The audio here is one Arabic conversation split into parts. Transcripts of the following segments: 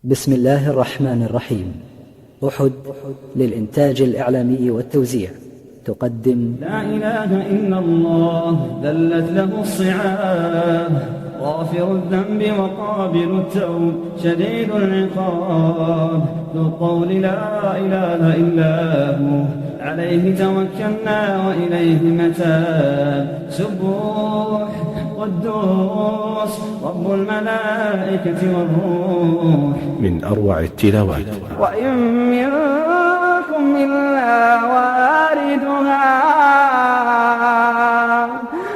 بسم الله الرحمن الرحيم. أحد للإنتاج الإعلامي والتوزيع تقدم لا إله إلا الله ذلت له الصعاب، غافر الذنب وقابل التوب شديد العقاب، ذو الطول لا إله إلا هو عليه توكلنا وإليه متاب، سبوح قدوس رب الملائكة والروح. من أروع التلاوات. وإن منكم إلا واردها،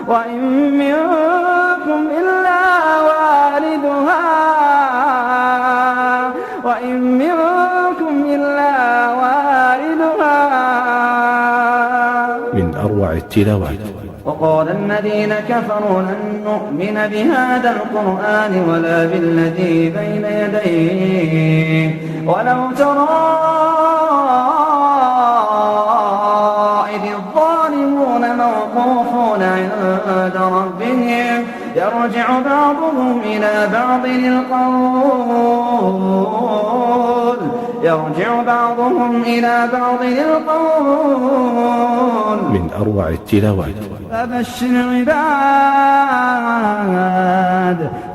وإن منكم إلا واردها، وإن منكم إلا واردها. من أروع التلاوات. وقال الذين كفروا لن نؤمن بهذا القرآن ولا بالذي بين يديه ولو ترى إذ الظالمون موقوفون عند ربهم يرجع بعضهم إلى بعض القول، يرجع بعضهم إلى بعض القول. من أروع التلاوات.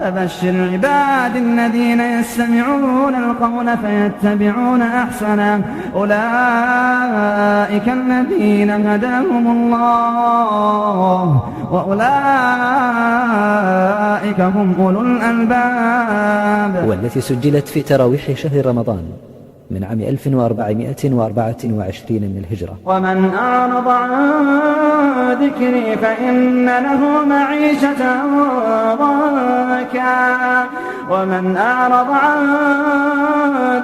فبشر العباد الذين يستمعون القول فيتبعون أحسنه، أولئك الذين هداهم الله وأولئك هم أولو الألباب. والتي سجلت في تراويح شهر رمضان من عام 1424 من الهجرة. ومن أعرض عن ذكري فإن له معيشة ضنكا، ومن أعرض عن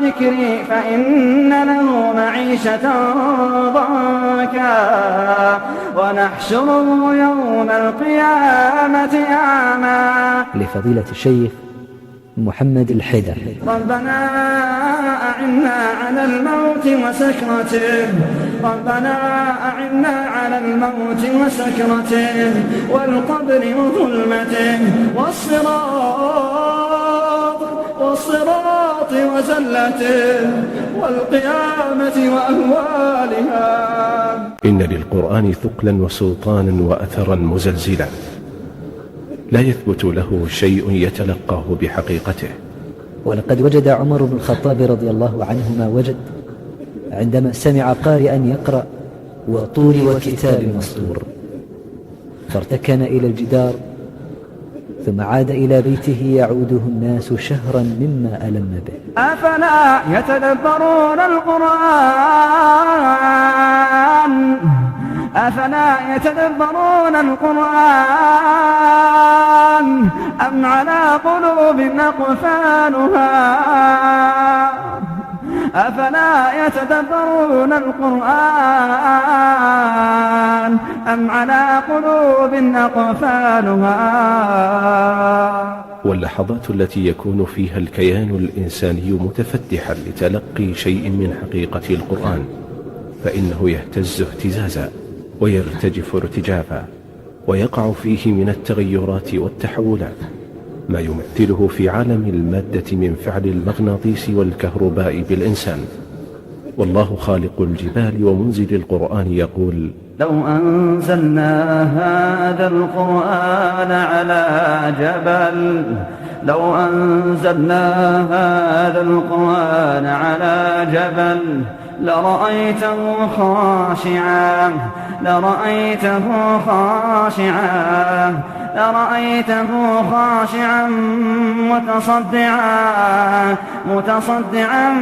ذكري فإن له معيشة ضنكا، ونحشره يوم القيامة أعمى. لفضيلة الشيخ محمد الحيدر. ربنا أعنا على الموت وسكرته، ربنا أعنا على الموت وسكرته والقبر وظلمته والصراط وزلته والقيامة وأهوالها. إن للقرآن ثقلا وسلطانا وأثرا مزلزلا لا يثبت له شيء يتلقاه بحقيقته. ولقد وجد عمر بن الخطاب رضي الله عنه ما وجد عندما سمع قارئا يقرأ وطور وكتاب مسطور، فارتكن إلى الجدار ثم عاد إلى بيته يعوده الناس شهرا مما ألم به. أفلا يتدبرون القرآن، أفلا يتدبرون القرآن أم على قلوب أقفالها، أفلا يتدبرون القرآن أم على قلوب أقفالها. واللحظات التي يكون فيها الكيان الإنساني متفتحا لتلقي شيء من حقيقة القرآن فإنه يهتز اهتزازا ويرتجف ارتجافا، ويقع فيه من التغيرات والتحولات ما يمثله في عالم المادة من فعل المغناطيس والكهرباء بالإنسان. والله خالق الجبال ومنزل القرآن يقول: لو أنزلنا هذا القرآن على جبل، لو أنزلنا هذا القرآن على جبل لرأيته خاشعا، لرأيته خاشعا، لرأيته خاشعا متصدعا، متصدعا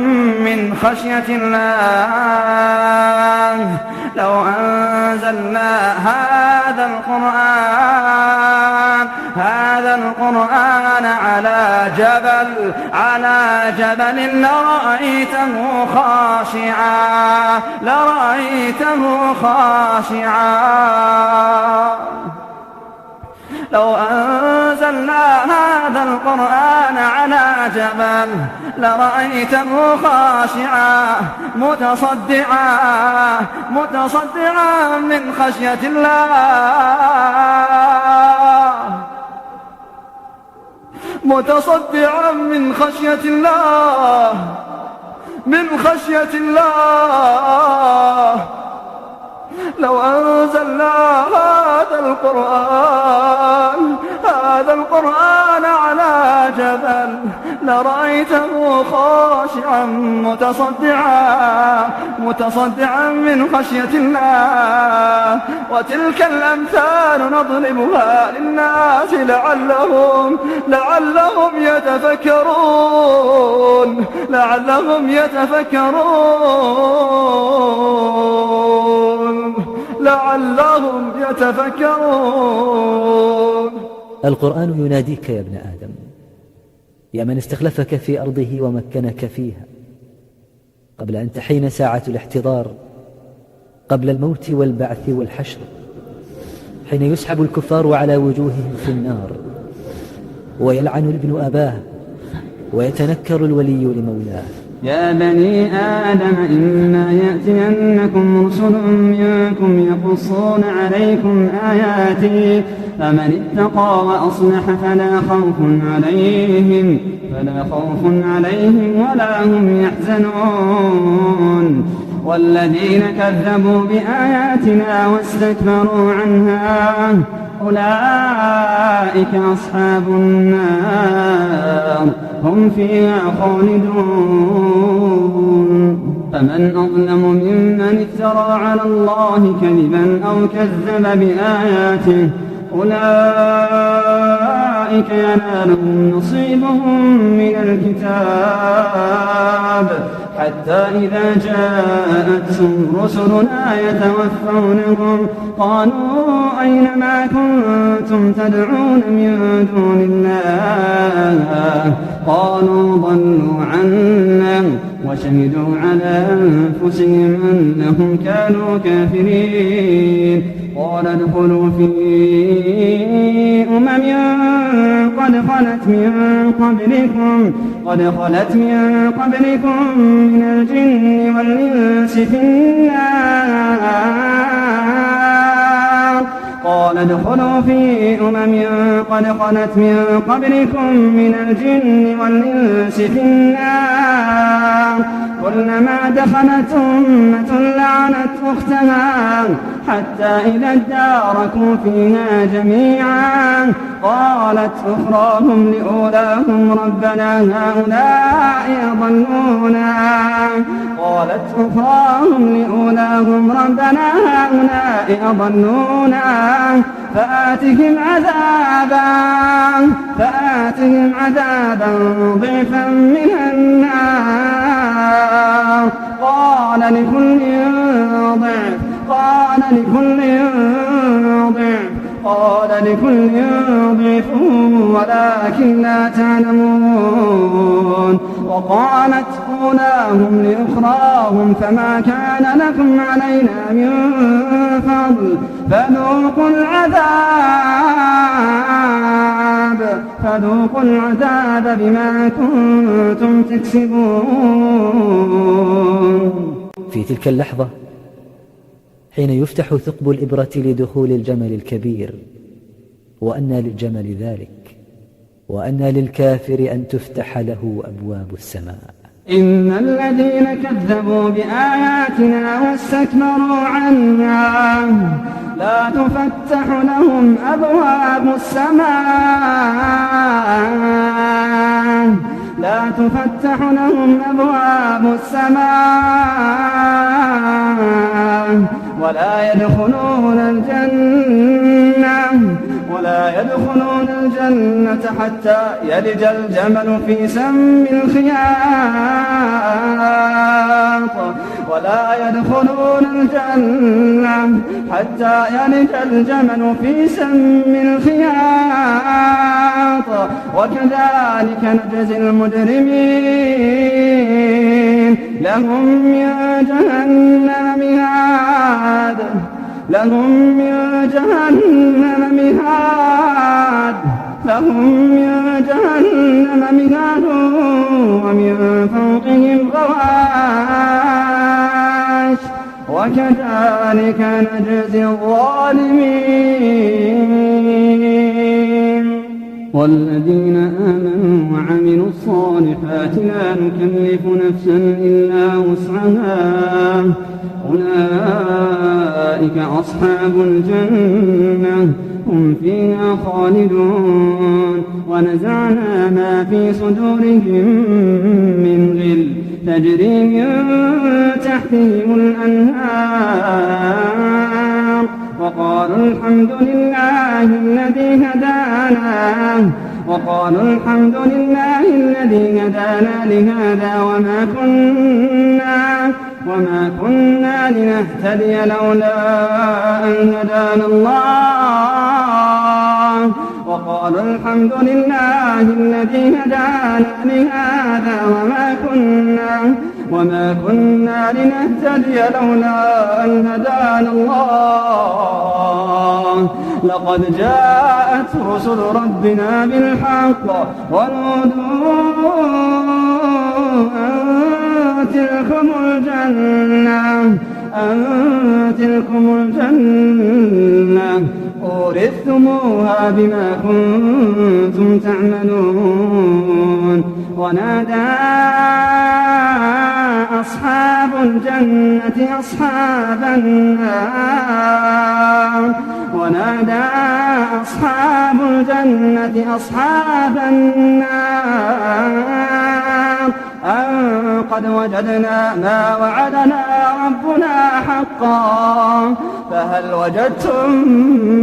من خشية الله. لو أنزلنا هذا القرآن على جبل لرأيته خاشعا، لرأيته خاشعا. لو أنزلنا هذا القرآن على جبل لرأيته خاشعا متصدعا، متصدعا من خشية الله. متصدعا من خشية الله، من خشية الله. لو أنزلنا هذا القرآن على جبل لرأيته خاشعا متصدعا من خشية الله. وتلك الأمثال نضربها للناس لعلهم يتفكرون. القرآن يناديك يا ابن آدم، يا من استخلفك في أرضه ومكنك فيها قبل أن تحين ساعة الاحتضار، قبل الموت والبعث والحشر، حين يسحب الكفار على وجوههم في النار، ويلعن الابن أباه، ويتنكر الولي لمولاه. يا بني آدم إما يأتينكم رسل منكم يقصون عليكم آياتي فمن اتقى وأصلح فلا خوف عليهم ولا هم يحزنون. والذين كذبوا بآياتنا واستكبروا عنها أولئك أصحاب النار هم فيها خالدون. فمن أظلم ممن افترى على الله كذبا أو كذب بآياته أولئك ينالهم نصيبهم من الكتاب حتى إذا جاءتهم رسلنا يتوفونهم قالوا أين ما كنتم تدعون من دون الله قالوا ضلوا عنا وشهدوا على أنفسهم أنهم كانوا كافرين. قال ادخلوا في قد خلت من قبلكم من الجن والإنس في النار. قال ادخلوا في قد خلت من قبلكم من الجن والإنس في النار كلما دخلت أمة لعنت أختها حتى إذا اداركوا فيها جميعا قالت أخراهم لأولاهم ربنا هؤلاء أضلونا فآتهم عذابا ضعفا من النار قال لكل ضعف ولكن لا تعلمون. وقالت أولاهم لأخراهم فما كان لكم علينا من فضل فذوقوا العذاب بما كنتم تكسبون. في تلك اللحظة حين يفتح ثقب الإبرة لدخول الجمل الكبير، وأنى للجمل ذلك، وأنى للكافر أن تفتح له أبواب السماء. إن الذين كذبوا بآياتنا واستكبروا عنها لا تفتح لهم أبواب السماء ولا يدخلون الجنة حتى يلج الجمل في سم الخياط وكذلك نجزي المجرمين. لهم من جهنم مهاد ومن فوقهم غواش وكذلك نجزي الظالمين. والذين آمنوا وعملوا الصالحات لا نكلف نفسا إلا وسعها أولئك أصحاب الجنة هم فيها خالدون ونزعنا ما في صدورهم من غل تجري من تحتهم الأنهار وقالوا الحمد لله الذي هدانا لهذا وما كنا لنهتدي لولا أن هدانا الله وقالوا الحمد لله الذي هدانا لهذا وما كنا لنهتدي لولا أن هدانا الله لقد جاءت رسل ربنا بالحق ونودوا أن تلكم الجنة أورثتموها بما كنتم تعملون ونادى أصحاب الجنة أصحاب النار أن قد وجدنا ما وعدنا ربنا حقا فهل وجدتم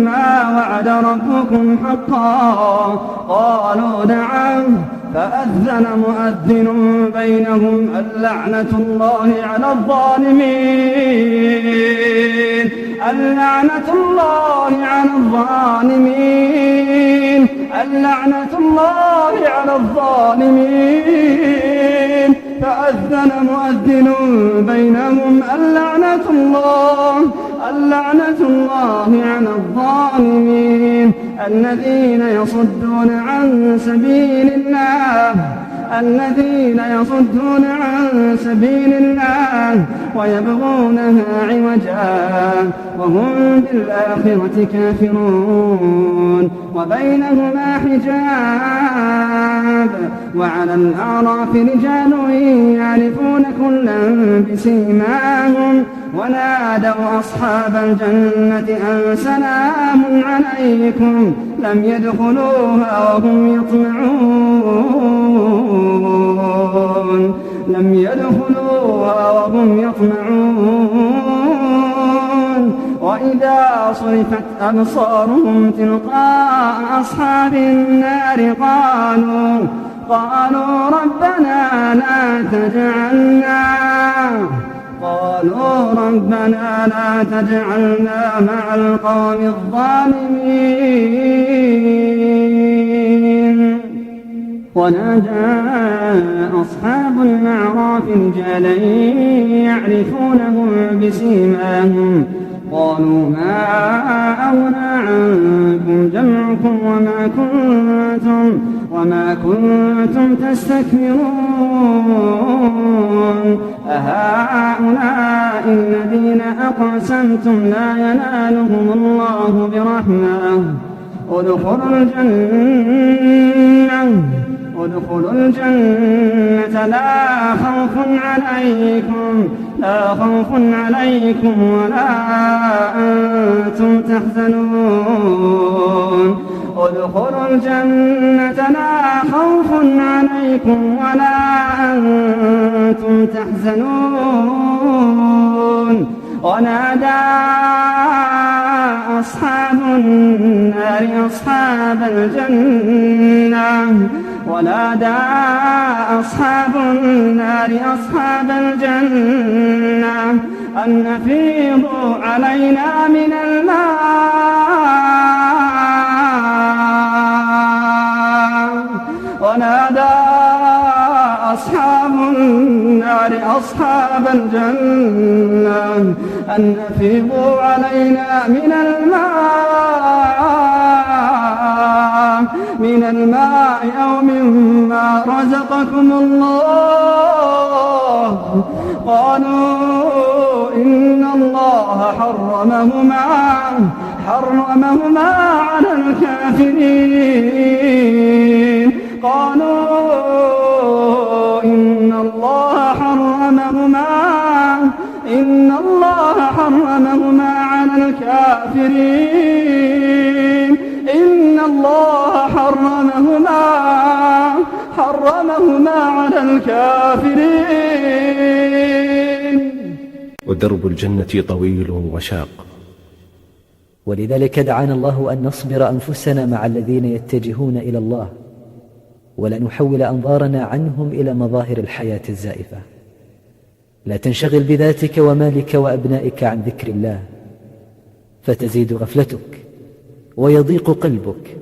ما وعد ربكم حقا قالوا نعم فأذن مؤذن بينهم اللعنة الله على الظالمين فأذن مؤذن بينهم اللعنة الله على الظالمين الذين يصدون عن سبيل الله ويبغونها عوجا وهم بالآخرة كافرون وبينهما حجاب وعلى الأعراف رجال يعرفون كلا بسيماهم ونادوا أصحاب الجنة أن سلام عليكم لم يدخلوها وهم يطمعون وإذا صرفت أبصارهم تلقاء أصحاب النار قالوا ربنا لا تجعلنا مع القوم الظالمين ونادى أصحاب الأعراف رجالا يعرفونهم بسيماهم قالوا ما أغنى عنكم جمعكم وما كنتم تستكبرون أهؤلاء الذين أقسمتم لا ينالهم الله برحمة ادخلوا الجنة لا خوف عليكم ولا أنتم تحزنون ادخلوا الجنة لا خوف عليكم ولا أنتم تحزنون ونادى أصحاب النار أصحاب الجنة أن أفيضوا علينا من الماء ونادى أصحاب النار أصحاب الجنة أن أفيضوا علينا من الماء أو مما رزقكم الله قالوا إن الله حرمهما على الكافرين قالوا إن الله حرمهما على الكافرين إن الله حرمهما على الكافرين. ودرب الجنة طويل وشاق، ولذلك دعانا الله أن نصبر أنفسنا مع الذين يتجهون إلى الله، ولا نحول أنظارنا عنهم إلى مظاهر الحياة الزائفة. لا تنشغل بذاتك ومالك وأبنائك عن ذكر الله، فتزيد غفلتك ويضيق قلبك،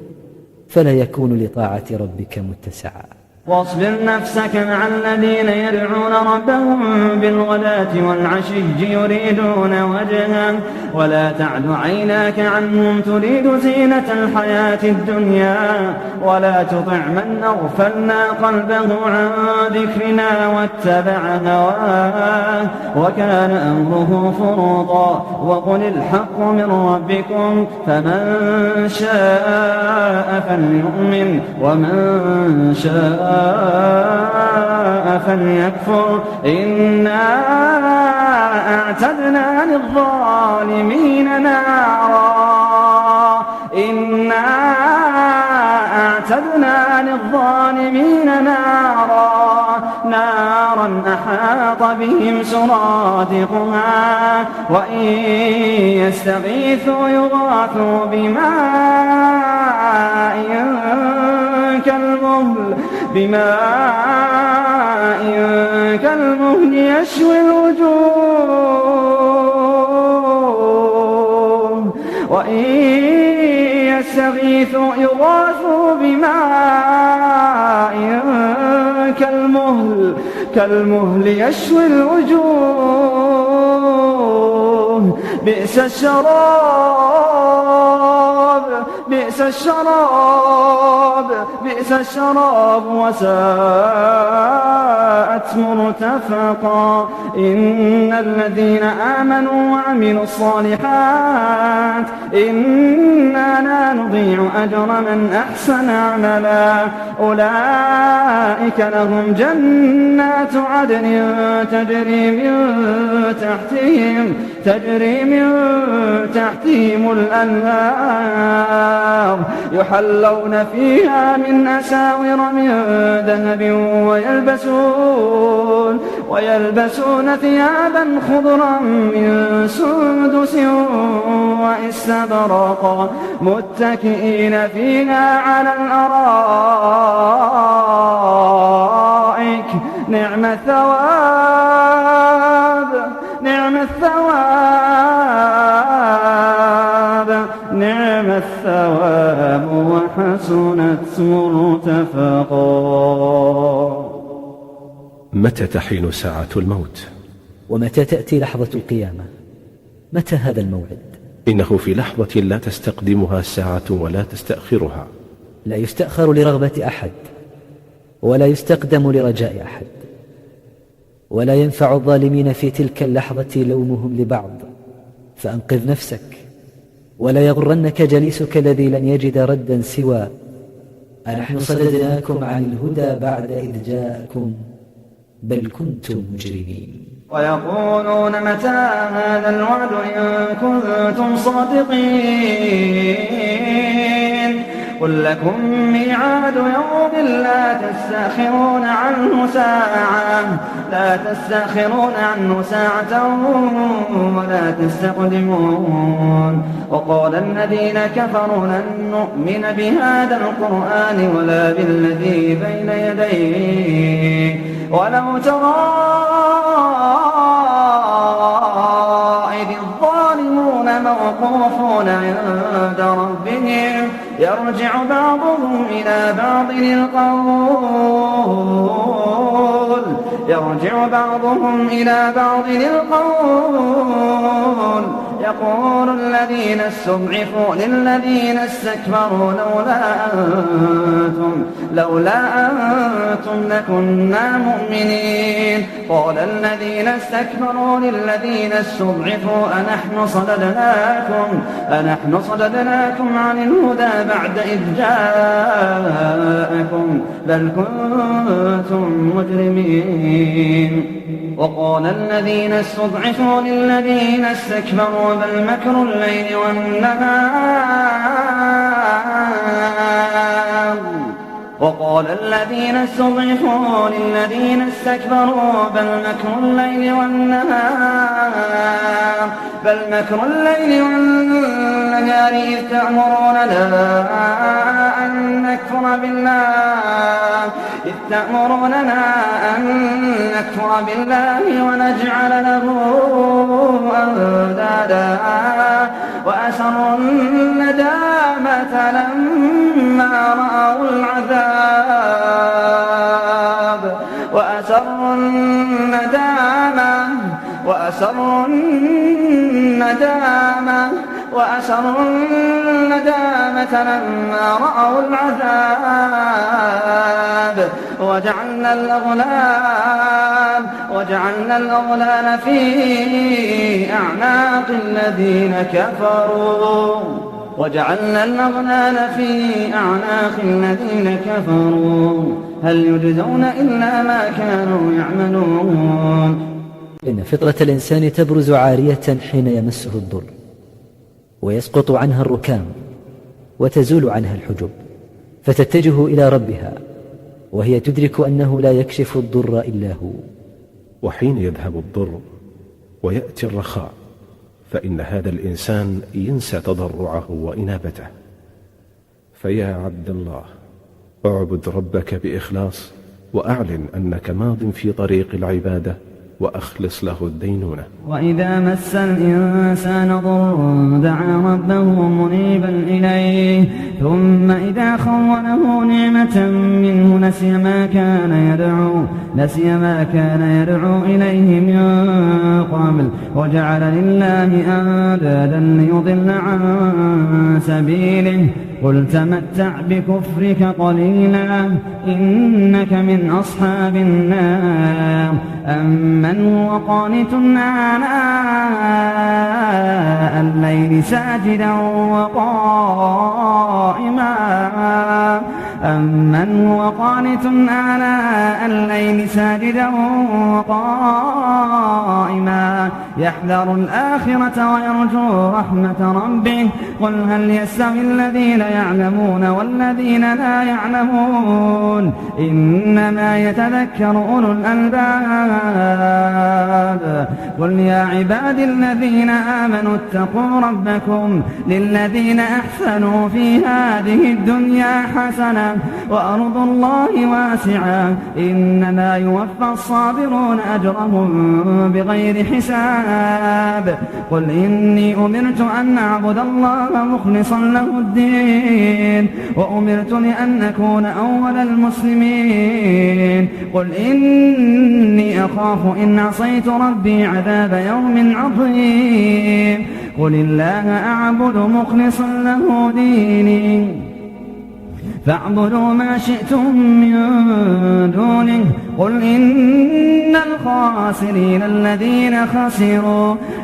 فلا يكون لطاعة ربك متسعا. واصبر نفسك مع الذين يدعون ربهم بالغداة والعشي يريدون وجهه ولا تعد عيناك عنهم تريد زينة الحياة الدنيا ولا تطع من أغفلنا قلبه عن ذكرنا واتبع هواه وكان أمره فرطا. وقل الحق من ربكم فمن شاء فليؤمن ومن شاء فليكفر إنا أعتدنا للظالمين نارا أحاط بهم سرادقها وإن يستغيثوا يغاثوا بماء كالمهل يشوي الوجوه وإن يستغيثوا يغاثوا بماء كالمهل يشوي الوجوه بئس الشراب وساءت مرتفقا. إن الذين آمنوا وعملوا الصالحات إنا لا نضيع أجر من أحسن عملا أولئك لهم جنات عدن تجري من تحتهم الأنهار يحلون فيها من أساور من ذهب ويلبسون ثيابا خضرا من سندس واستبرق متكئين فيها على الأرائك نعم الثواب وحسنت مرتفقا. متى تحين ساعة الموت؟ ومتى تأتي لحظة القيامة؟ متى هذا الموعد؟ إنه في لحظة لا تستقدمها الساعة ولا تستأخرها. لا يستأخر لرغبة أحد ولا يستقدم لرجاء أحد، ولا ينفع الظالمين في تلك اللحظة لومهم لبعض، فأنقذ نفسك ولا يغرنك جليسك الذي لن يجد ردا سوى أنحن صددناكم عن الهدى بعد إذ جاءكم بل كنتم مجرمين. ويقولون متى هذا الوعد إن كنتم صادقين قل لكم ميعاد يوم لا تستأخرون عنه ساعة ولا تستقدمون. وقال الذين كفروا لن نؤمن بهذا القرآن ولا بالذي بين يديه ولو ترى إذ الظالمون موقوفون عند ربهم يرجع بعضهم إلى بعض القول يقول الذين استضعفوا للذين استكبروا لولا أنتم لكنا مؤمنين قال الذين استكبروا للذين استضعفوا أنحن صددناكم عن الهدى بعد إذ جاءكم بل كنتم مجرمين. وقال الذين استضعفوا للذين استكبروا بل مكر الليل والنهار وقال الذين استضعفوا للذين استكبروا بل مكر الليل والنهار إذ تأمروننا أن نكفر بالله ونجعل له أندادا وأسروا الندامة لما رأوا العذاب وأسروا الندامة لما رأوا العذاب وجعلنا الأغلال في أعناق الذين كفروا هل يجزون إلا ما كانوا يعملون. إن فطرة الإنسان تبرز عارية حين يمسه الضر ويسقط عنها الركام وتزول عنها الحجب فتتجه إلى ربها وهي تدرك أنه لا يكشف الضر إلا هو. وحين يذهب الضر ويأتي الرخاء فإن هذا الإنسان ينسى تضرعه وإنابته. فيا عبد الله اعبد ربك بإخلاص وأعلن أنك ماض في طريق العبادة وأخلص له الدينونة. وإذا مس الإنسان ضر دعا ربه منيبا إليه ثم إذا خونه نعمة منه نسي ما كان يدعو إليه من قبل وجعل لله أندادا ليضل عن سبيله قل تمتع بكفرك قليلا إنك من أصحاب النار. أمن هو قانت آناء الليل ساجدا وقائما يحذر الآخرة ويرجو رحمة ربه قل هل يستوي الذين يعلمون والذين لا يعلمون إنما يتذكر أولو الألباب. قل يا عبادي الذين آمنوا اتقوا ربكم للذين أحسنوا في هذه الدنيا حسنة وأرض الله واسعة إنما يوفى الصابرون أجرهم بغير حساب. قل إني أمرت أن أعبد الله مخلصا له الدين وأمرت لأن أكون أول المسلمين. قل إني أخاف إن عصيت ربي عذاب يوم عظيم. قل الله أعبد مخلصا له ديني فاعبدوا ما شئتم من دونه. قل إن الخاسرين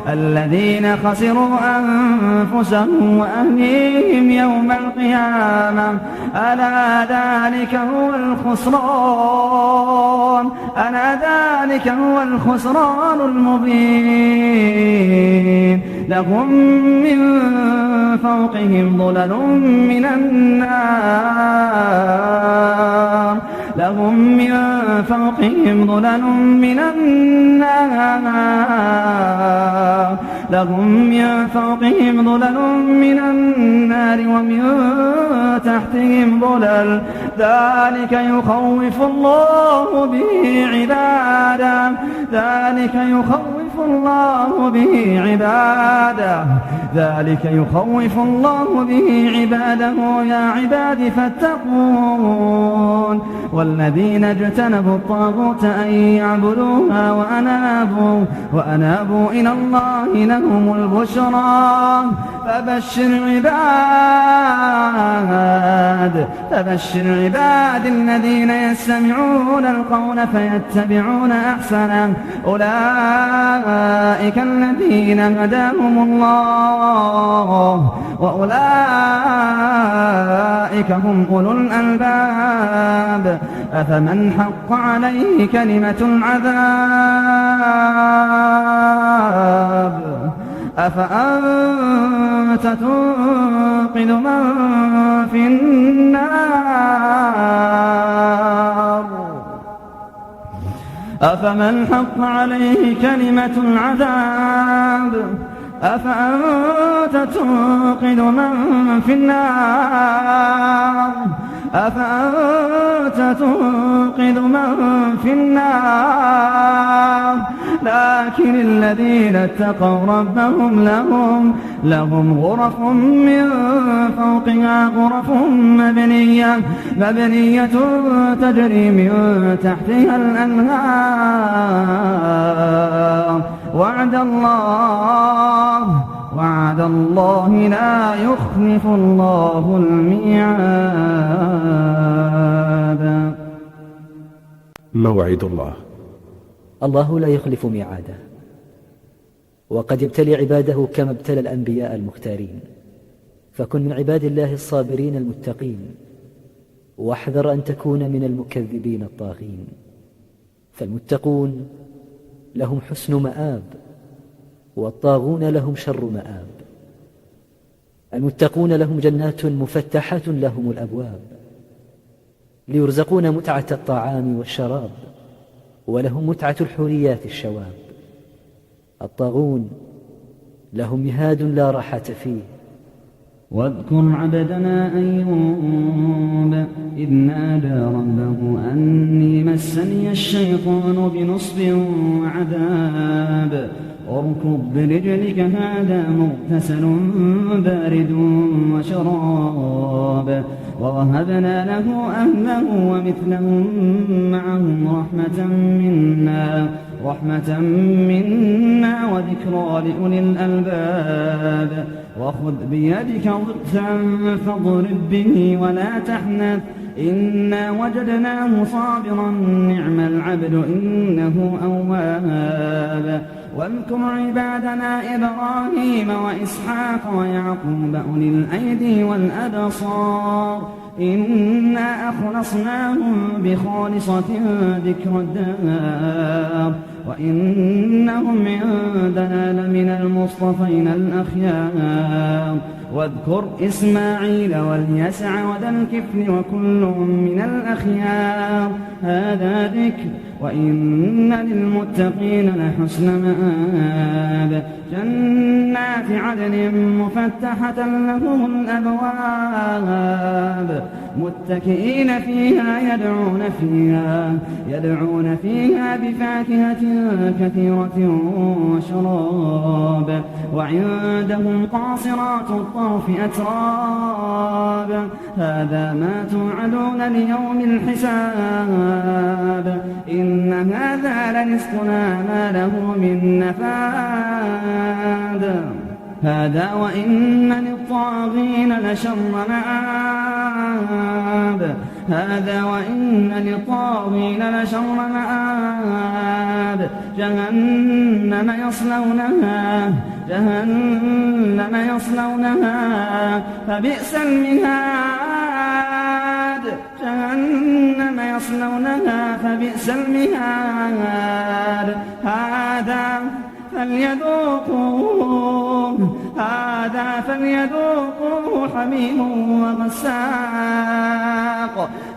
الذين خسروا أنفسهم وأهليهم يوم القيامة ألا ذلك هو الخسران المبين. لهم من فوقهم ظلل من النار ومن تحتهم ظلل ذلك يخوف الله به عباده الله به عباده يا عباد فاتقون والذين اجتنبوا الطاغوت أن يعبدوها وأنابوا إلى الله لهم البشرى فبشر عباد الذين يستمعون القول فيتبعون أحسنه أولئك الذين هداهم الله وأولئك هم أولو الألباب أفمن حق عليه كلمة العذاب أفأنت تنقذ من في النار أفمن حق عليه كلمة العذاب أفأنت تنقذ من في النار لكن الذين اتقوا ربهم لهم غرف من فوقها غرف مبنية تجري من تحتها الأنهار وعد الله لا يخلف الله الميعاد. موعد الله لا يخلف ميعاده، وقد يبتلي عباده كما ابتلى الأنبياء المختارين، فكن من عباد الله الصابرين المتقين، واحذر أن تكون من المكذبين الطاغين. فالمتقون لهم حسن مآب، والطاغون لهم شر مآب. المتقون لهم جنات مفتحة لهم الأبواب ليرزقون متعة الطعام والشراب، ولهم متعة الحوريات الشواب. الطاغون لهم مهاد لا راحة فيه. واذكر عبدنا أيوب إذ نادى ربه أني مسني الشيطان بنصب وعذاب اركض برجلك هذا مغتسل بارد وشراب ووهبنا له أهله ومثلهم معهم رحمة منا وذكرى لأولي الألباب وخذ بيدك ضغثا فاضرب به ولا تحنث إنا وجدناه صابرا نعم العبد إنه أواب واذكر عبادنا إبراهيم وإسحاق ويعقوب أولي الأيدي والأبصار إنا أخلصناهم بخالصة ذكر الدار وإنهم عندنا لمن المصطفين الأخيار واذكر إسماعيل واليسع وذا الكفل وكل من الأخيار هذا ذكر وإن للمتقين لحسن مآب جنات عدن مفتحة لهم الأبواب متكئين فيها يدعون فيها بفاكهة كثيرة وشراب وعندهم قاصرات الطرف أتراب هذا ما توعدون ليوم الحساب إن هذا لرزقنا ما له من نفاد هذا وإن للطاغين لشر مآب جهنم يصلونها فبئس المهاد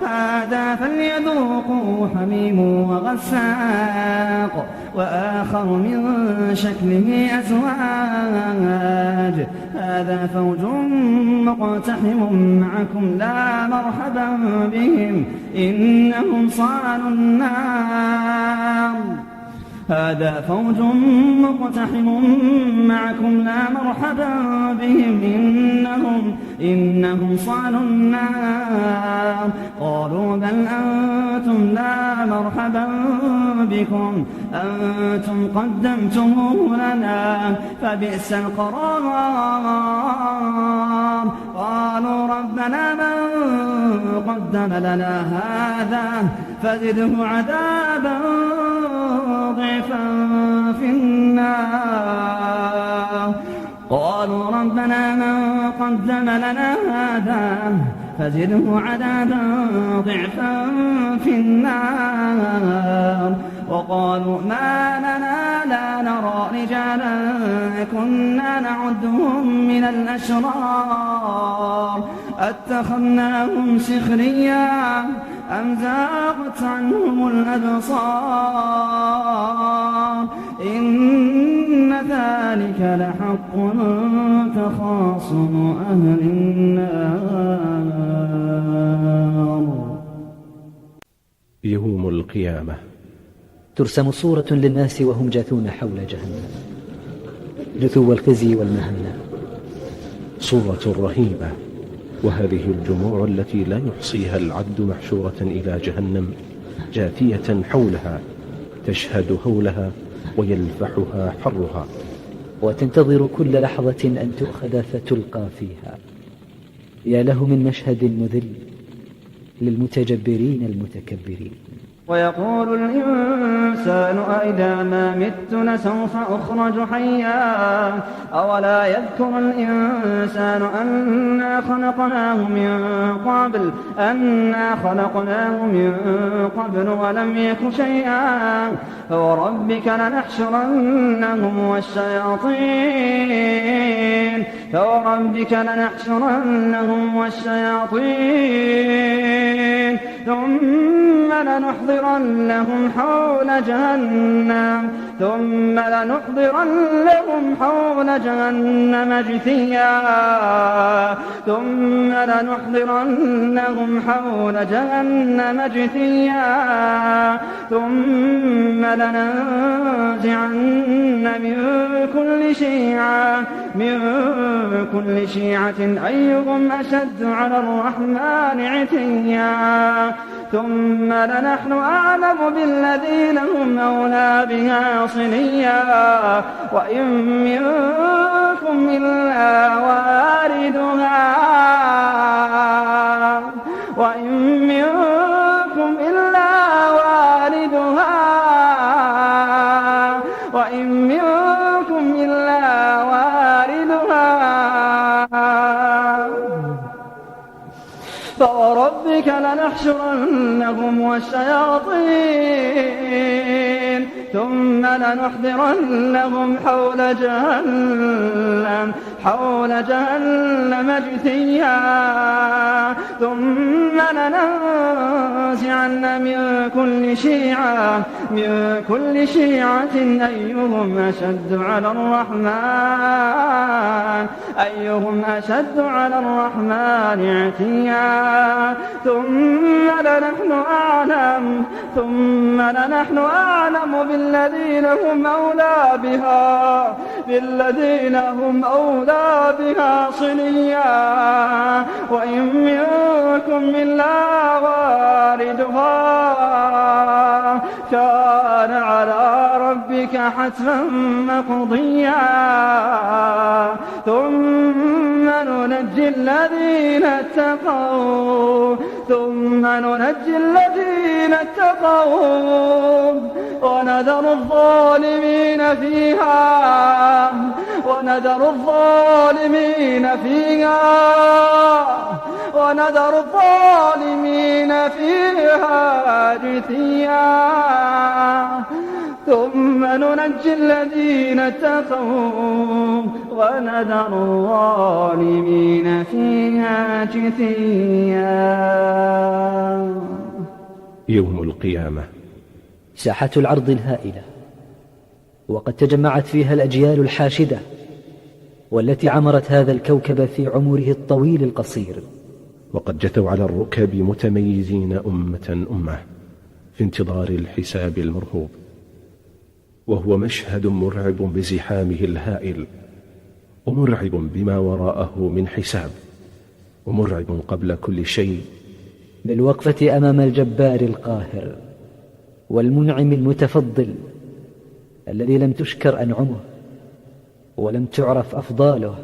هذا فليذوقوه حميم وغساق وآخر من شكله أزواج هذا فوج مقتحم معكم لا مرحبا بهم إنهم صالوا النار هذا فوج مقتحم معكم لا مرحبا بهم إنهم صالوا النار. قالوا بل أنتم لا مرحبا بكم أنتم قدمتموه لنا فبئس القرار. قالوا ربنا من قدم لنا هذا فزده عذابا ضعفا في النار. قالوا ربنا من قدم لنا هذا فزده عذابا ضعفا في النار. وقالوا ما لنا لا نرى رجالا كنا نعدهم من الأشرار أتخذناهم سخريا أم زاغت عنهم الأبصار إن ذلك لحق تخاصم أهل النار. يوم القيامة ترسم صورة للناس وهم جاثون حول جهنم جثو الخزي والمهنة، صورة رهيبة. وهذه الجموع التي لا يحصيها العد محشورة إلى جهنم جاثية حولها تشهد هولها ويلفحها حرها، وتنتظر كل لحظة أن تؤخذ فتلقى فيها. يا له من مشهد مذل للمتجبرين المتكبرين. ويقول الإنسان أإذا ما مت لسوف أخرج حيا أولا يذكر الإنسان أنا خلقناه من قبل ولم يك شيئا فوربك لنحشرنهم والشياطين ثم لنحضرنهم حول جهنم جثيا ثم لننزعن من كل شيعة أيهم أشد على الرحمن عتيا ثم لنحن أعلم بالذين هم أولى بها صليا وإن منكم إلا واردها فوربك لنحشرنهم والشياطين ثم لنحضرنهم حول جهنم جثيا ثم لننزعن من كل شيعة أيهم أشد على الرحمن عتيا ثم لنحن أعلم بالذين هم أولى بها صليا وإن منكم إلا واردها كان على ربك حتما مقضيا ثم ننجي الذين اتقوا ونذر الظالمين فيها جثيا ثم ننجي الذين اتقوا ونذر الظالمين فيها جثيا. يوم القيامة ساحة العرض الهائلة، وقد تجمعت فيها الأجيال الحاشدة والتي عمرت هذا الكوكب في عمره الطويل القصير، وقد جثوا على الركب متميزين أمة في انتظار الحساب المرهوب. وهو مشهد مرعب بزحامه الهائل، ومرعب بما وراءه من حساب، ومرعب قبل كل شيء بالوقفة أمام الجبار القاهر والمنعم المتفضل الذي لم تشكر أنعمه ولم تعرف أفضاله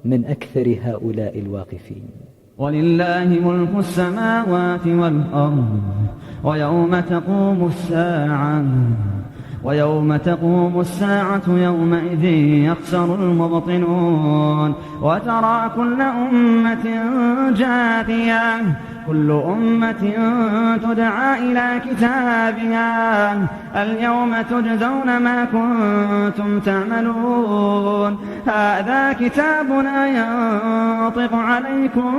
من أكثر هؤلاء الواقفين. ولله ملك السماوات والأرض ويوم تقوم الساعة يومئذ يخسر المبطلون. وترى كل أمة جاثية، كل أمة تدعى إلى كتابها اليوم تجزون ما كنتم تعملون. هذا كتابنا ينطق عليكم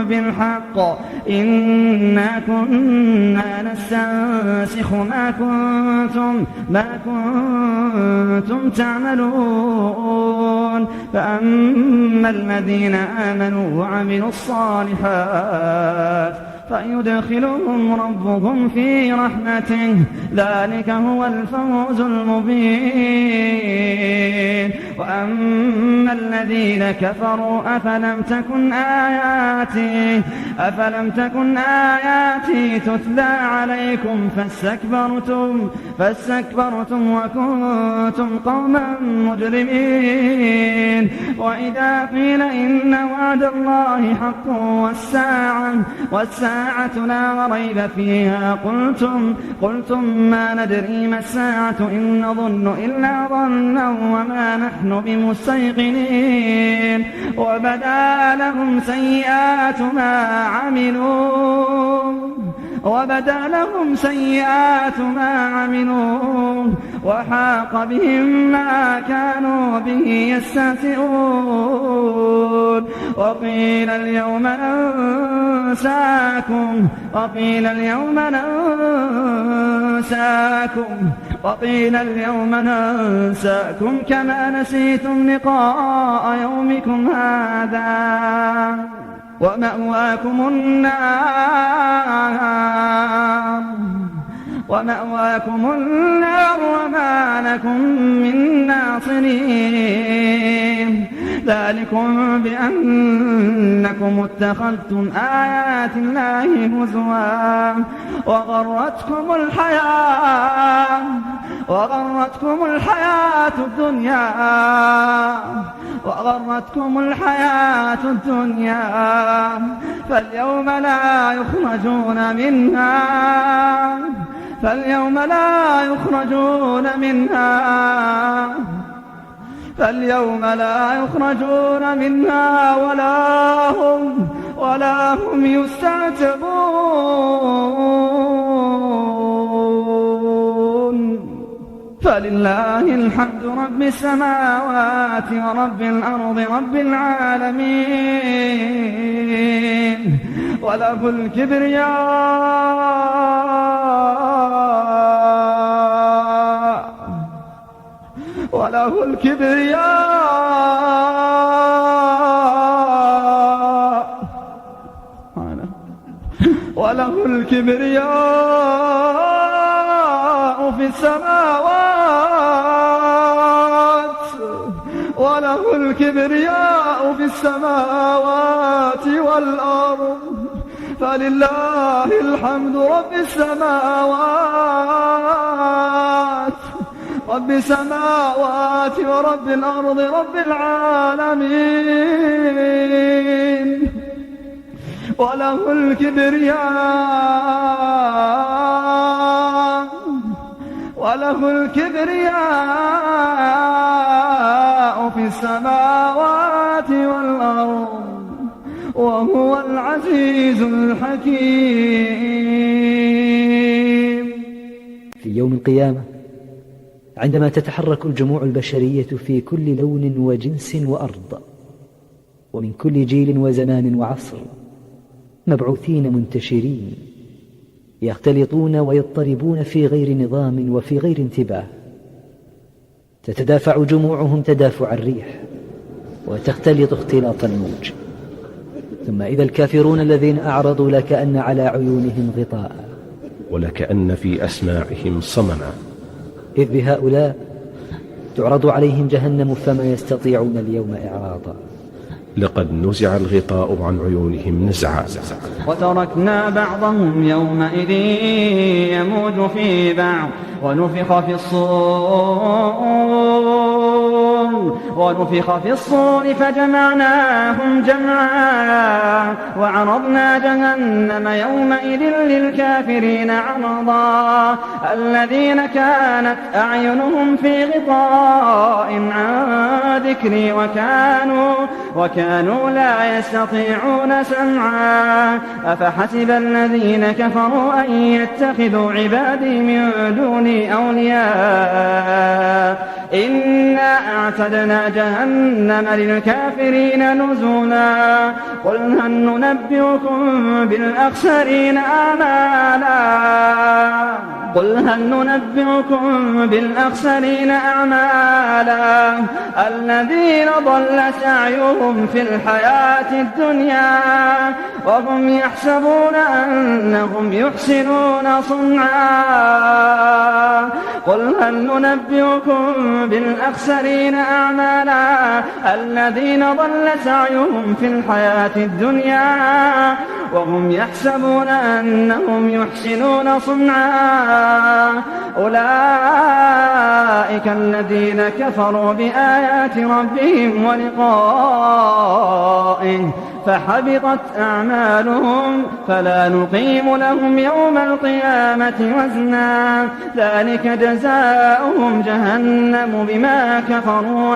بالحق إنا كنا نستنسخ ما كنتم تعملون. فأما الذين آمنوا وعملوا الصالحات فيدخلهم ربهم في رحمته، ذلك هو الفوز المبين. وأما الذين كفروا أفلم تكن آياتي تتلى عليكم فاستكبرتم وكنتم قوما مجرمين. وإذا قيل إن وعد الله حق والساعة لا ريب فيها قلتم ما ندري ما الساعة إن نظن إلا ظنا وما نحن بمستيقنين. وبدا لهم سيئات ما عملوا وحاق بهم ما كانوا به يستهزئون. وقيل اليوم ننساكم كما نسيتم لقاء يومكم هذا ومأواكم النار وما لكم من ناصرين. ذلكم بأنكم اتخذتم آيات الله هزوا وغرتكم الحياة الدنيا فاليوم لا يخرجون منها ولا هم يستعتبون. فلله الحمد رب السماوات ورب الأرض رب العالمين. وله الكبرياء في السماوات والأرض. فلله الحمد رب السماوات ورب الأرض رب العالمين. وله الكبرياء في السماوات والأرض وهو العزيز الحكيم. في يوم القيامة عندما تتحرك الجموع البشرية في كل لون وجنس وأرض ومن كل جيل وزمان وعصر، مبعوثين منتشرين يختلطون ويضطربون في غير نظام وفي غير انتباه، تتدافع جموعهم تدافع الريح وتختلط اختلاط الموج. ثم إذا الكافرون الذين أعرضوا لكأن على عيونهم غطاء ولكأن في أسماعهم صمما إذ بهؤلاء تعرض عليهم جهنم فما يستطيعون اليوم إعراضا. لقد نزع الغطاء عن عيونهم نزعا وتركنا بعضهم يومئذ يموج في بعض ونفخ في الصور فجمعناهم جمعا وعرضنا جهنم يومئذ للكافرين عرضا الذين كانت أعينهم في غطاء عن ذكري وكانوا لا يستطيعون سمعا أفحسب الذين كفروا أن يتخذوا عبادي من دوني أولياء إنا أعتدنا جهنم للكافرين نزلا قل هل ننبئكم بالأخسرين أعمالا الذين ضل سعيهم في الحياة الدنيا وهم يحسبون أنهم يحسنون صنعا قل هل ننبئكم بالأخسرين أعمالا الذين ضل سعيهم في الحياة الدنيا وهم يحسبون أنهم يحسنون صنعا أولئك الذين كفروا بآيات ربهم ولقائه فحبطت أعمالهم فلا نقيم لهم يوم القيامة وزنا ذلك جزاؤهم جهنم بما كفروا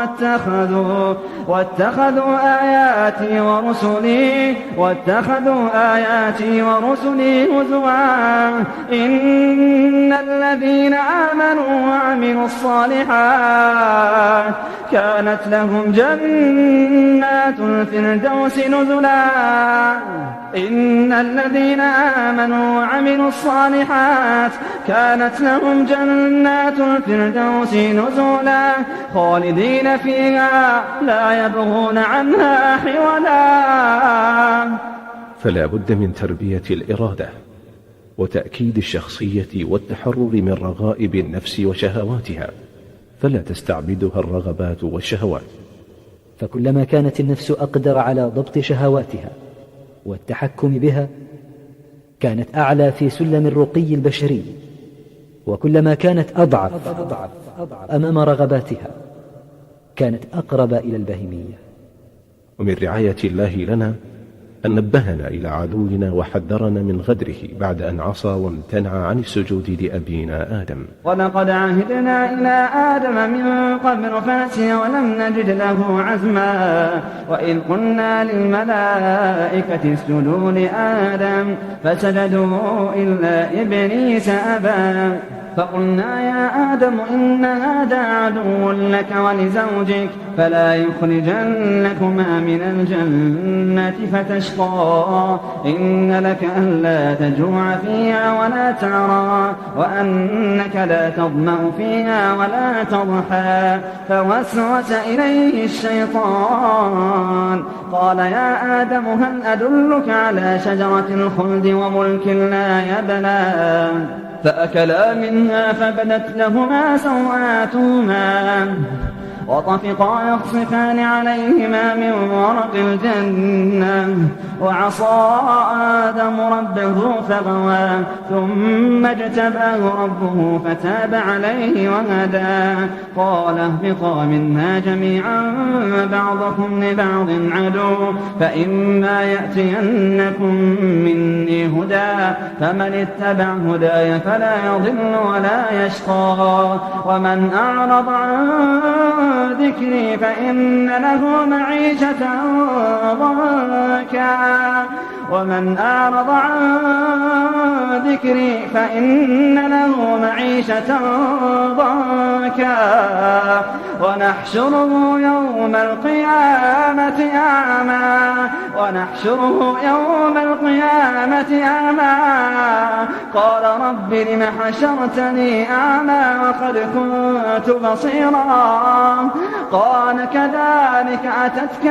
واتخذوا آياتي ورسلي هزوا إن الذين آمنوا وعملوا الصالحات كانت لهم جنات الفردوس نزلا إن الذين آمنوا وعملوا الصالحات كانت لهم جنات الفردوس نزلا خالدين فيها لا يبغون عنها حولا. فلا بد من تربية الإرادة وتأكيد الشخصية والتحرر من رغائب النفس وشهواتها فلا تستعبدها الرغبات والشهوات. فكلما كانت النفس أقدر على ضبط شهواتها والتحكم بها كانت أعلى في سلم الرقي البشري وكلما كانت أضعف أمام رغباتها كانت أقرب إلى البهيمية. ومن رعاية الله لنا أن نبهنا إلى عدونا وحذرنا من غدره بعد أن عصى وامتنع عن السجود لأبينا آدم. ولقد عهدنا إلى آدم من قبل فنسي ولم نجد له عزما وإذ قلنا للملائكة اسجدوا لآدم فسجدوا إلا إبليس أبى فقلنا يا آدم إن هذا عدو لك ولزوجك فلا يخرجنكما من الجنة فتشقى إن لك ألا تجوع فيها ولا تعرى وأنك لا تظمأ فيها ولا تضحى فوسوس إليه الشيطان قال يا آدم هل أدلك على شجرة الخلد وملك لا يبلى فأكلا منها فبدت لهما سوآتهما وطفقا يخصفان عليهما من ورق الجنة وعصى آدم ربه فغوى ثم اجتباه ربه فتاب عليه وهدى قال اهبطا منها جميعا بعضكم لبعض عدو فإما يأتينكم مني هدى فمن اتبع هداي فلا يضل ولا يشقى ومن أعرض عن ذكري فإن له معيشة ضنكا ومن أعرض عن ذكري فإن له معيشة ضنكا وبكى ونحشره يوم القيامة أعمى قال رب لم حشرتني أعمى وقد كنت بصيرا قال كذلك أتتك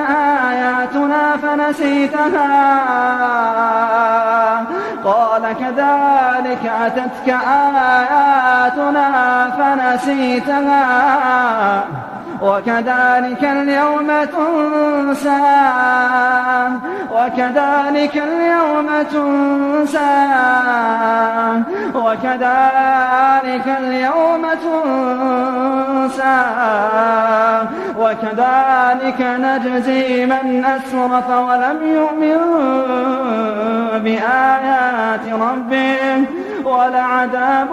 آياتنا فنسيتها وكذلك اليوم تنسى وكذلك نجزي من أسرف ولم يؤمن بآيات ربه ولعذاب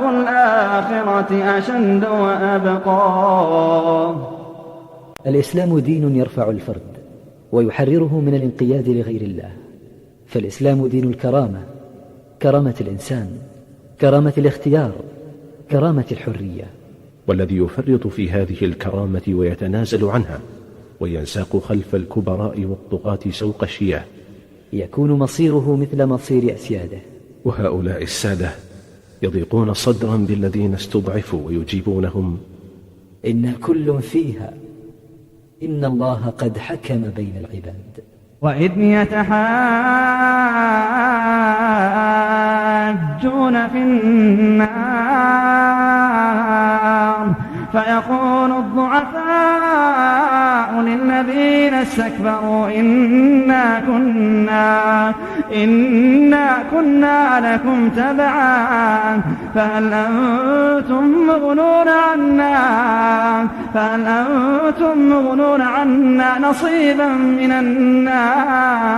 الآخرة أشد وأبقى. الإسلام دين يرفع الفرد ويحرره من الانقياد لغير الله، فالإسلام دين الكرامة، كرامة الإنسان، كرامة الاختيار، كرامة الحرية. والذي يفرط في هذه الكرامة ويتنازل عنها وينساق خلف الكبراء والطغاة سوق الشياه يكون مصيره مثل مصير أسياده. وهؤلاء السادة يضيقون صدرا بالذين استضعفوا ويجيبونهم: إن كل فيها إن الله قد حكم بين العباد. وإذ يتحاجون في النار فيقول الضعفاء للذين استكبروا إنا كنا لكم تبعا فهل أنتم مغنون عنا نصيبا من النار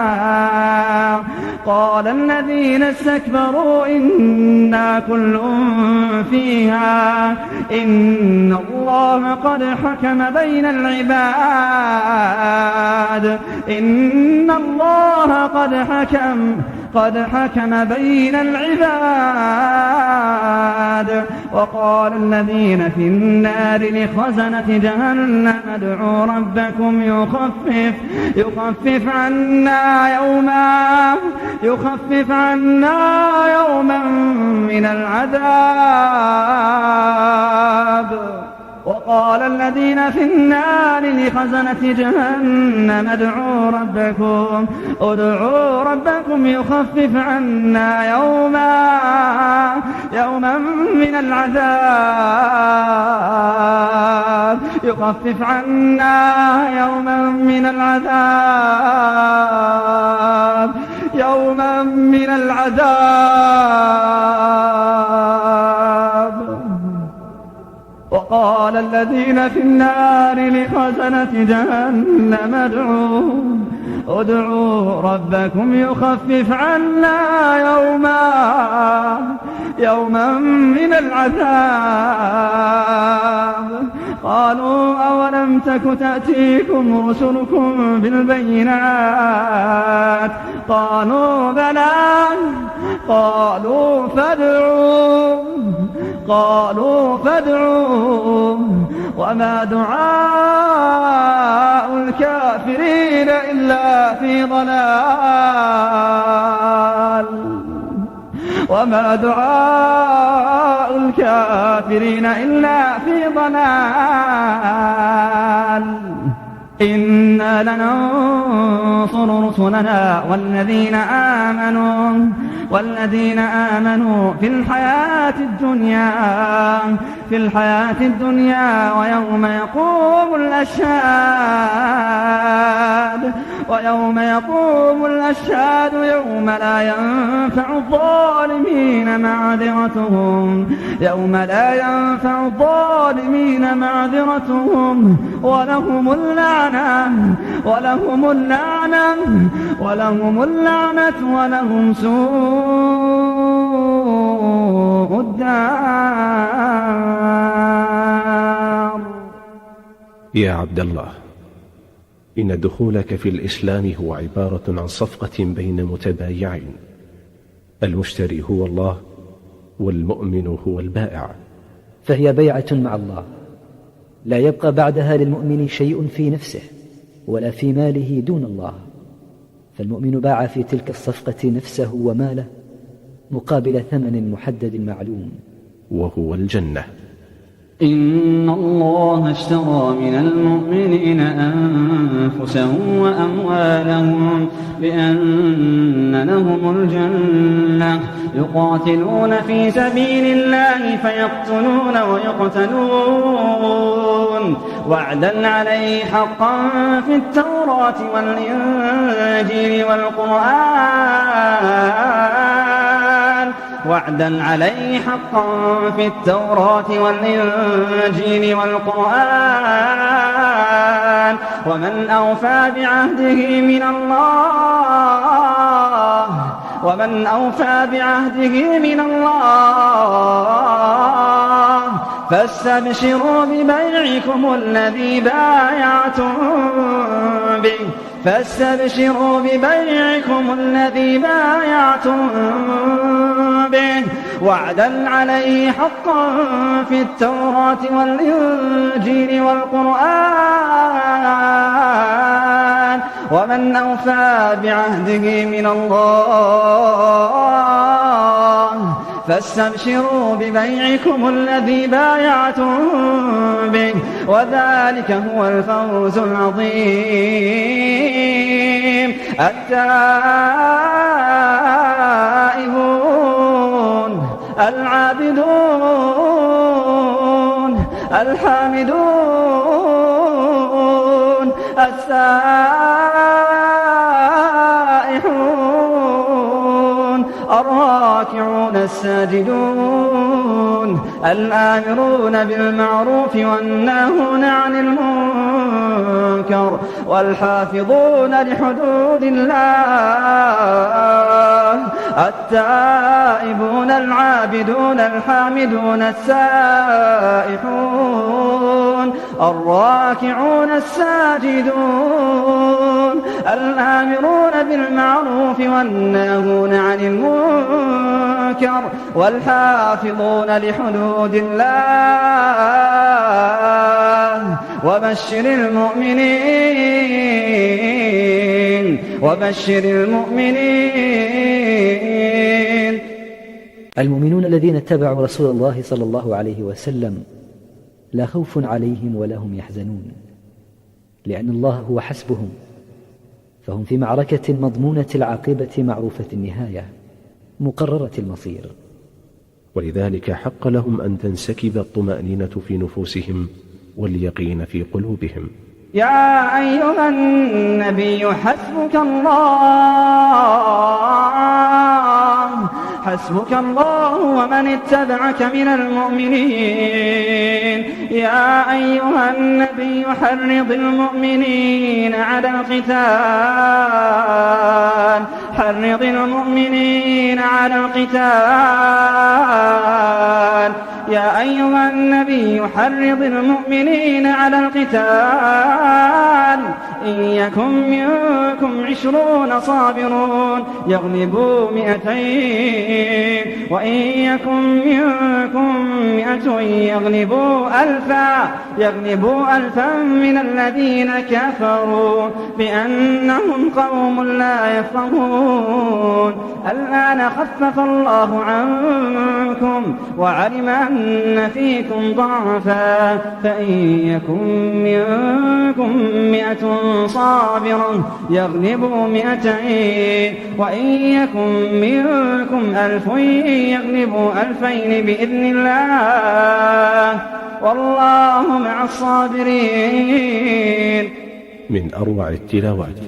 قال الذين استكبروا إنا كل فيها إن الله قد حكم بين العباد وقال الذين في النار لخزنة جهنم ادعوا ربكم يخفف عنا يوما من العذاب. وقال الذين في النار لخزنة جهنم ادعوا ربكم يخفف عنا يوما من العذاب وقال الذين في النار لخزنة جهنم ادعوا ربكم يخفف عنا يوما من العذاب. قالوا أولم تك تأتيكم رسلكم بالبينات قالوا بلى قالوا فادعوا وما دعاء الكافرين إلا في ضلال. إنا لننصر رسلنا والذين آمنوا في الحياة الدنيا ويوم يقوم الأشهاد يوم لا ينفع الظالمين معذرتهم ولهم اللعنة ولهم سوء الدار. يا عبد الله، إن دخولك في الإسلام هو عبارة عن صفقة بين متبايعين، المشتري هو الله والمؤمن هو البائع، فهي بيعة مع الله لا يبقى بعدها للمؤمن شيء في نفسه ولا في ماله دون الله، فالمؤمن باع في تلك الصفقة نفسه وماله مقابل ثمن محدد معلوم وهو الجنة. إن الله اشترى من المؤمنين أنفسهم وأموالهم بأن لهم الجنة يقاتلون في سبيل الله فيقتلون ويقتلون وعدا عليه حقا في التوراة والإنجيل والقرآن وعدا عليه حقا في التوراة والإنجيل والقرآن ومن أوفى بعهده من الله فاستبشروا ببيعكم الذي بايعتم به وعدا عليه حقا في التوراة والإنجيل والقرآن ومن أوفى بعهده من الله فاستبشروا ببيعكم الذي بايعتم به وذلك هو الفوز العظيم. التائبون العابدون الحامدون السائحون الراكعون الساجدون الآمرون بالمعروف والناهون عن المنكر والحافظون لحدود الله التائبون العابدون الحامدون السائحون الراكعون الساجدون الآمرون بالمعروف والناهون عن المنكر والحافظون لحدود الله وبشر المؤمنين. المؤمنون الذين اتبعوا رسول الله صلى الله عليه وسلم لا خوف عليهم ولا هم يحزنون، لأن الله هو حسبهم، فهم في معركة مضمونة العاقبة معروفة النهاية مقررة المصير، ولذلك حق لهم أن تنسكب الطمأنينة في نفوسهم واليقين في قلوبهم. يا أيها النبي حسبك الله ومن اتبعك من المؤمنين. يا أيها النبي حرض المؤمنين على القتال يا أيها النبي حرض المؤمنين على القتال إن يكن منكم 20 صابرون يغلبوا 200 وإن يكن منكم 100 يغلبوا 1000 من الذين كفروا بأنهم قوم لا يفقهون. الآن خفف الله عنكم وعلم أن فيكم ضعفا فإن يكن منكم 100 صابرة يغلبوا 200 وإن يكن منكم 1000 يغلبوا 2000 بإذن الله والله مع الصابرين. من أروع التلاوات.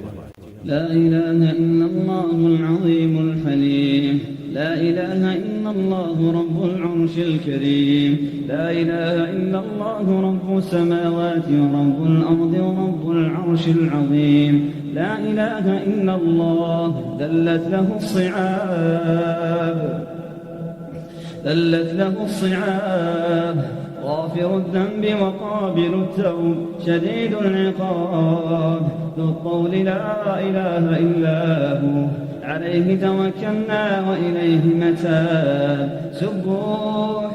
لا إله إلا الله العظيم الحليم. لا إله إلا الله رب العرش الكريم. لا إله إلا الله رب السماوات ورب الأرض ورب العرش العظيم. لا إله إلا الله ذلت له الصعاب غافر الذنب وقابل التوب شديد العقاب ذو الطول لا إله إلا هو عليه توكلنا وإليه متاب سبوح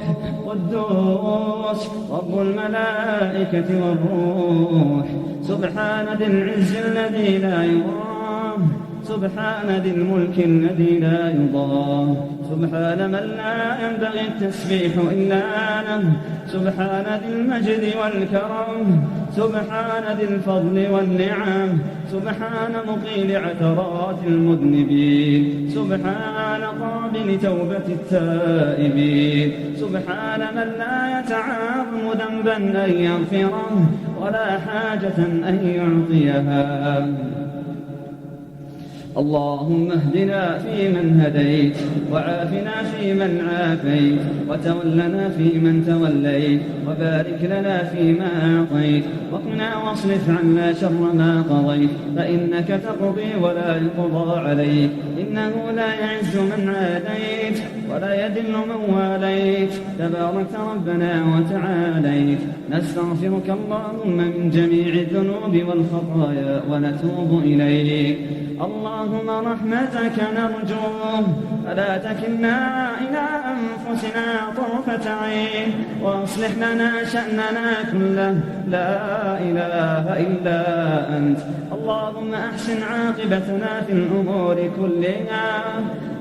قدوس رب الملائكة والروح سبحان ذي العز الذي لا يرام سبحان ذي الملك الذي لا يضام سبحان من لا ينبغي التسبيح إلا له سبحان ذي المجد والكرم سبحان ذي الفضل والنعم سبحان مقيل عثرات المذنبين سبحان قابل توبة التائبين سبحان من لا يتعاظم ذنبا أن يغفره ولا حاجة أن يعطيها اللهم اهدنا فيمن هديت وعافنا فيمن عافيت وتولنا فيمن توليت وبارك لنا فيما أعطيت وقنا واصرف عنا شر ما قضيت فإنك تقضي ولا يقضى عليك إنه لا يعز من عاديت ولا يذل من واليت تبارك ربنا وتعاليت نستغفرك اللهم من جميع الذنوب والخطايا ونتوب إليك اللهم رحمتك نرجو فلا تكلنا إلى أنفسنا طرفة عين وأصلح لنا شأننا كله لا إله إلا أنت اللهم أحسن عاقبتنا في الأمور كلها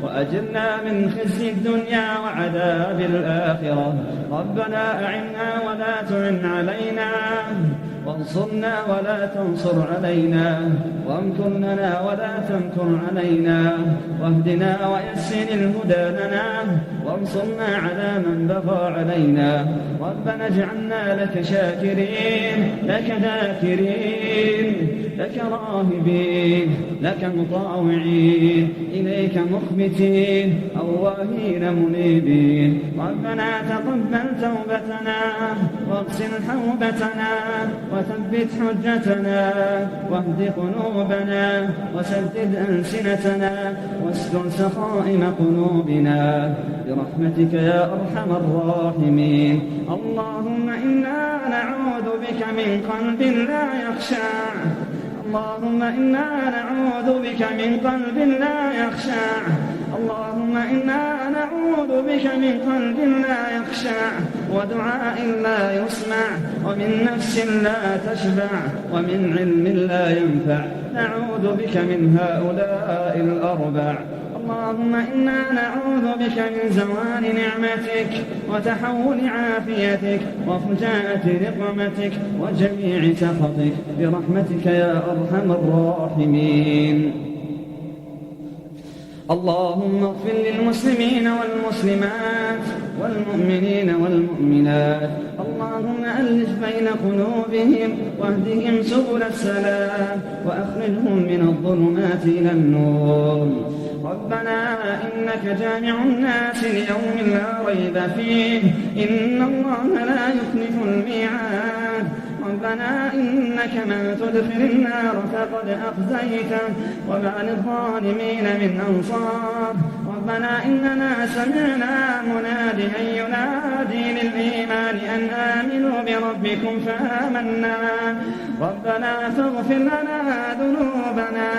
وأجرنا من خزي الدنيا وعذاب الآخرة ربنا أعنا ولا تعن علينا وانصرنا ولا تنصر علينا وامكر لنا ولا تمكر علينا واهدنا ويسر الهدى لنا وانصرنا على من بغى علينا ربنا اجعلنا لك شاكرين لك ذاكرين لك راهبين لك مطاوعين إليك مخبتين أواهين منيبين ربنا تقبل توبتنا واغسل حوبتنا وثبت حجتنا واهد قلوبنا وسدد ألسنتنا واسلل سخائم قلوبنا برحمتك يا أرحم الراحمين اللهم إنا نعوذ بك من قلب لا يخشع اللهم إنا نعوذ بك من قلب لا يخشع اللهم إنا نعوذ بك من قلب لا يخشع ودعاء لا يسمع ومن نفس لا تشبع ومن علم لا ينفع نعوذ بك من هؤلاء الأربع اللهم إنا نعوذ بك من زوال نعمتك وتحول عافيتك وفجاءة نقمتك وجميع سخطك برحمتك يا أرحم الراحمين اللهم اغفر للمسلمين والمسلمات والمؤمنين والمؤمنات اللهم ألف بين قلوبهم واهدهم سبل السلام وأخرجهم من الظلمات إلى النور ربنا إنك جامع الناس ليوم لا ريب فيه إن الله لا يخلف الميعاد ربنا إنك من تدخل النار فقد أخزيته وما للظالمين من أنصار ربنا إننا سمعنا مناديا ينادي للإيمان أن آمنوا بربكم فآمنا ربنا فاغفر لنا ذنوبنا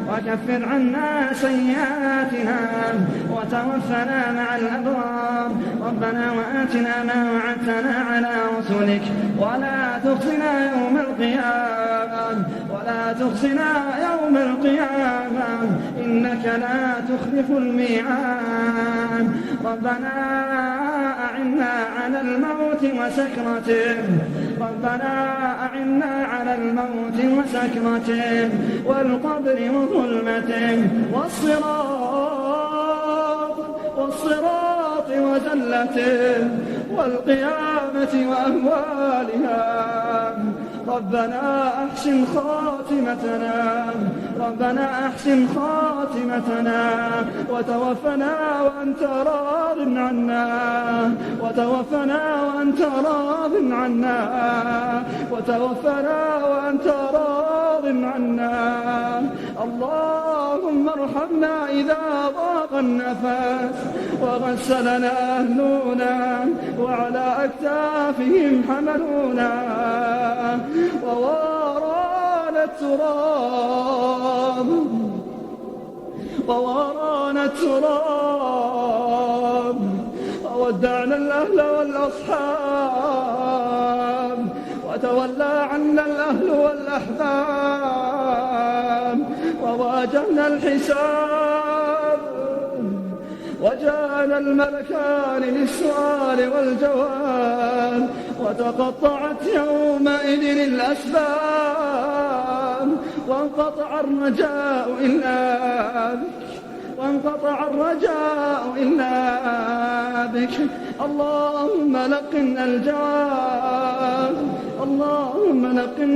وكفر عنا سيئاتنا وتوفنا مع الأبرار ربنا وآتنا ما وعدتنا على رسلك ولا تخزنا يوم القيامة ولا تخزنا يوم القيامة إنك لا تخلف الميعاد ربنا أعنا على الموت وسكرته ربنا أعنا على الموت وسكرته والقبر وظلمته والصراط وزلته والقيامة وأهوالها ربنا أحسن خاتمتنا ربنا أحسن خاتمتنا وتوفنا وأنت راض عنا وتوفنا وأنت راض عنا وتوفنا وأنت راض عنا اللهم ارحمنا إذا ضاق النفس وغسلنا أهلنا وعلى أكتافهم حملونا ووارانا وورانا التراب وودعنا الأهل والأصحاب وتولى عنا الأهل والأحباب وواجهنا الحساب وجاءنا الملكان للسؤال والجواب وتقطعت يومئذ الأسباب وانقطع الرجاء إلا بك اللهم لقنا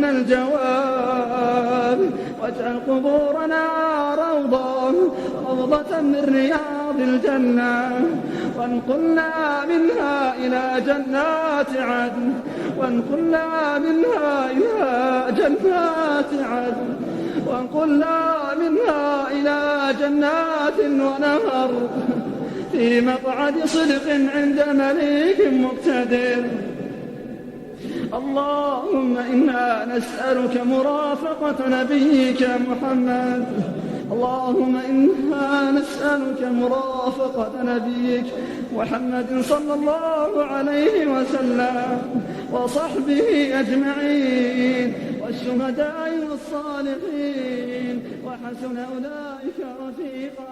الجواب واجعل قبورنا روضة من رياض الجنة وانقلنا منها إلى جنات عدن وانقلنا منها إلى جنات ونهر في مقعد صدق عند مليك مقتدر اللهم إنا نسألك مرافقة نبيك محمد صلى الله عليه وسلم وصحبه أجمعين والشهداء والصالحين وحسن أولئك رفيقا.